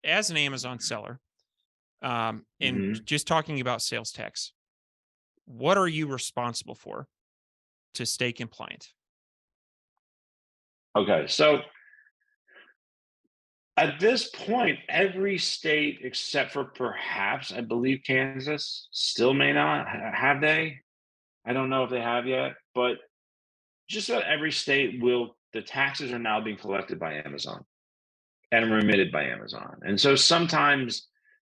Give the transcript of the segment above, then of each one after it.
as an Amazon seller, and Mhm. just talking about sales tax, what are you responsible for to stay compliant? Okay, so at this point, every state except for perhaps, I believe Kansas still may not. Have they? I don't know if they have yet, but just about every state the taxes are now being collected by Amazon and remitted by Amazon. And so sometimes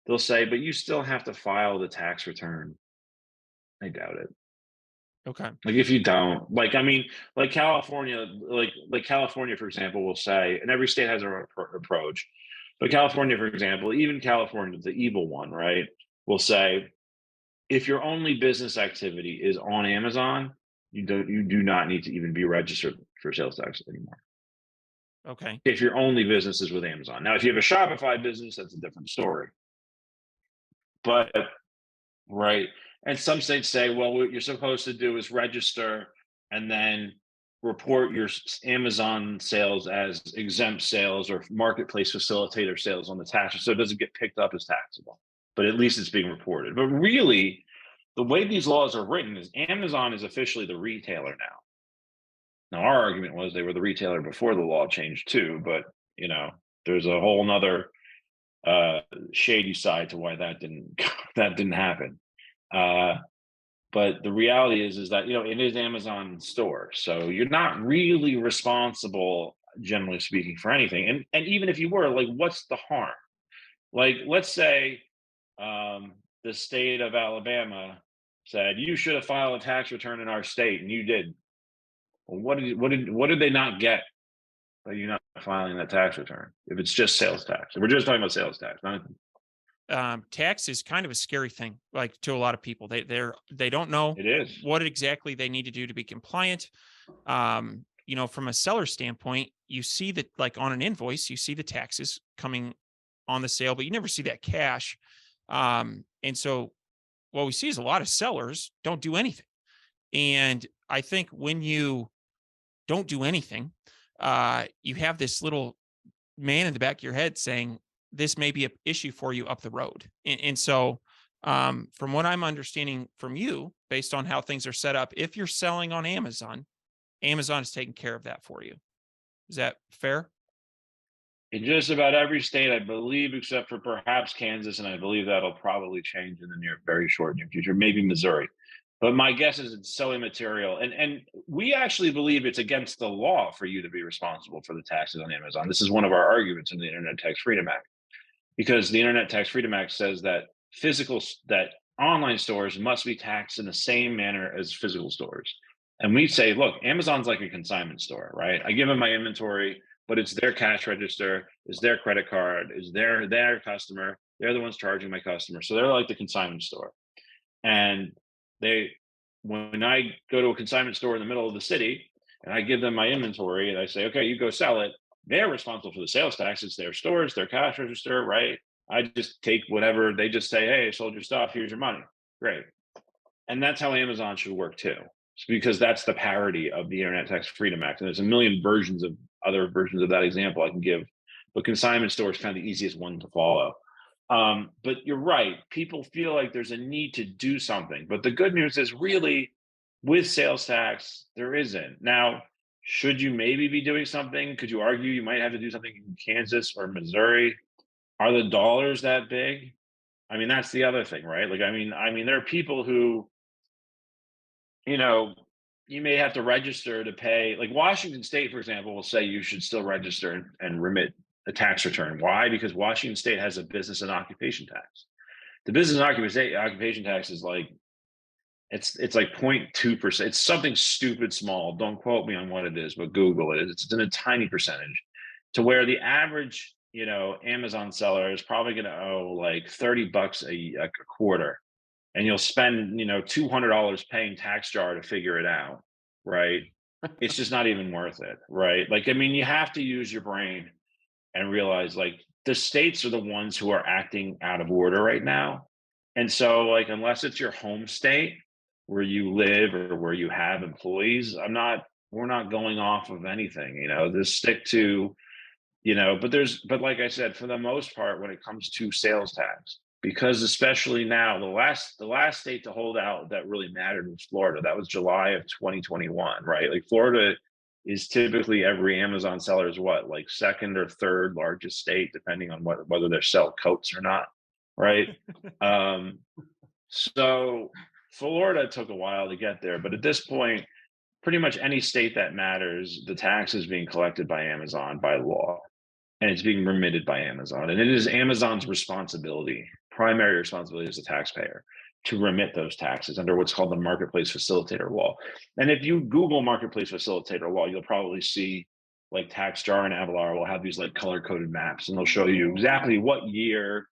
they'll say, but you still have to file the tax return. I doubt it. Okay. Like if you don't, like I mean, like California, for example, will say, and every state has their own approach. But California, for example, even California, the evil one, right, will say if your only business activity is on Amazon, you do not need to even be registered for sales tax anymore. Okay. If your only business is with Amazon. Now, if you have a Shopify business, that's a different story. But right. And some states say, well, what you're supposed to do is register and then report your Amazon sales as exempt sales or marketplace facilitator sales on the taxes. So it doesn't get picked up as taxable, but at least it's being reported. But really, the way these laws are written is Amazon is officially the retailer now. Now, our argument was they were the retailer before the law changed too, but there's a whole nother uh, shady side to why that didn't that didn't happen. Uh, but the reality is that it is Amazon store, so you're not really responsible, generally speaking, for anything. And even if you were, like, what's the harm? Like, let's say the state of Alabama said you should have filed a tax return in our state, and you did. Well, what did they not get by you not filing that tax return? If it's just sales tax, we're just talking about sales tax. Not, Tax is kind of a scary thing, like to a lot of people. They don't know it is. what exactly they need to do to be compliant. From a seller standpoint, you see that like on an invoice, you see the taxes coming on the sale, but you never see that cash. And so what we see is a lot of sellers don't do anything. And I think when you don't do anything, you have this little man in the back of your head saying, this may be an issue for you up the road. And so, from what I'm understanding from you, based on how things are set up, if you're selling on Amazon, Amazon is taking care of that for you. Is that fair? In just about every state, I believe, except for perhaps Kansas, and I believe that'll probably change in the very short near future, maybe Missouri. But my guess is it's so immaterial. And we actually believe it's against the law for you to be responsible for the taxes on Amazon. This is one of our arguments in the Internet Tax Freedom Act, because the Internet Tax Freedom Act says that that online stores must be taxed in the same manner as physical stores. And we say, look, Amazon's like a consignment store, right? I give them my inventory, but it's their cash register, it's their credit card, it's their customer. They're the ones charging my customer. So they're like the consignment store. And they when I go to a consignment store in the middle of the city and I give them my inventory and I say, okay, you go sell it, they're responsible for the sales tax. It's their stores, their cash register, right? I just take whatever they just say, hey, I sold your stuff, here's your money. Great. And that's how Amazon should work too. It's because that's the parody of the Internet Tax Freedom Act. And there's a million other versions of that example I can give. But consignment store is kind of the easiest one to follow. But you're right. People feel like there's a need to do something. But the good news is really with sales tax, there isn't. Now, should you maybe be doing something? Could you argue you might have to do something in Kansas or Missouri? Are the dollars that big? I mean, that's the other thing, right? Like, I mean, there are people who, you know, you may have to register to pay. Like Washington State, for example, will say you should still register and remit a tax return. Why? Because Washington State has a business and occupation tax. The business and occupation tax is like it's like 0.2%. It's something stupid small. Don't quote me on what it is, but Google it. It's in a tiny percentage to where the average, Amazon seller is probably going to owe like $30 a quarter, and you'll spend, $200 paying tax jar to figure it out, right? It's just not even worth it, right? Like, I mean, you have to use your brain and realize like the states are the ones who are acting out of order right now. And so, like, unless it's your home state where you live or where you have employees, we're not going off of anything, just stick to but like I said, for the most part, when it comes to sales tax, because especially now, the last state to hold out that really mattered was Florida. That was July of 2021, right? Like Florida is typically every Amazon seller's what, like second or third largest state, depending on whether they sell coats or not, right? Um, so Florida took a while to get there, but at this point, pretty much any state that matters, the tax is being collected by Amazon by law, and it's being remitted by Amazon. And it is Amazon's responsibility, primary responsibility as a taxpayer, to remit those taxes under what's called the Marketplace Facilitator Law. And if you Google Marketplace Facilitator Law, you'll probably see like TaxJar and Avalar will have these like color coded maps, and they'll show you exactly what year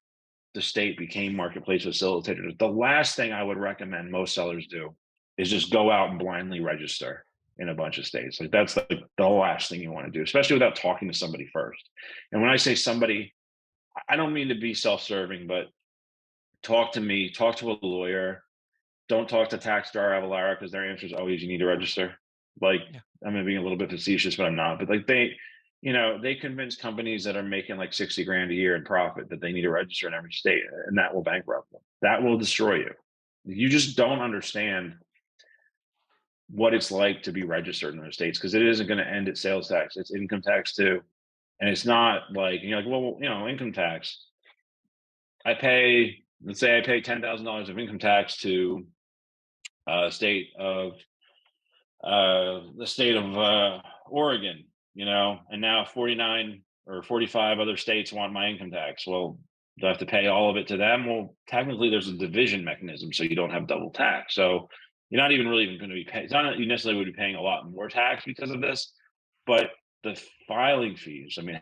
the state became marketplace facilitators. The last thing I would recommend most sellers do is just go out and blindly register in a bunch of states. Like that's like the last thing you want to do, especially without talking to somebody first. And when I say somebody, I don't mean to be self-serving, but talk to me, talk to a lawyer. Don't talk to TaxStar Avalara because their answer is always you need to register. Like Yeah. I'm being a little bit facetious, but I'm not. But like they convince companies that are making like 60 grand a year in profit that they need to register in every state, and that will bankrupt them. That will destroy you. You just don't understand what it's like to be registered in those states because it isn't going to end at sales tax. It's income tax too. And it's not like, you're like, well, income tax. Let's say I pay $10,000 of income tax to state of the state of Oregon, and now 49 or 45 other states want my income tax. Well, do I have to pay all of it to them? Well, technically, there's a division mechanism, so you don't have double tax. So you're not even really even going to be paying. It's not that you necessarily would be paying a lot more tax because of this, but the filing fees. I mean,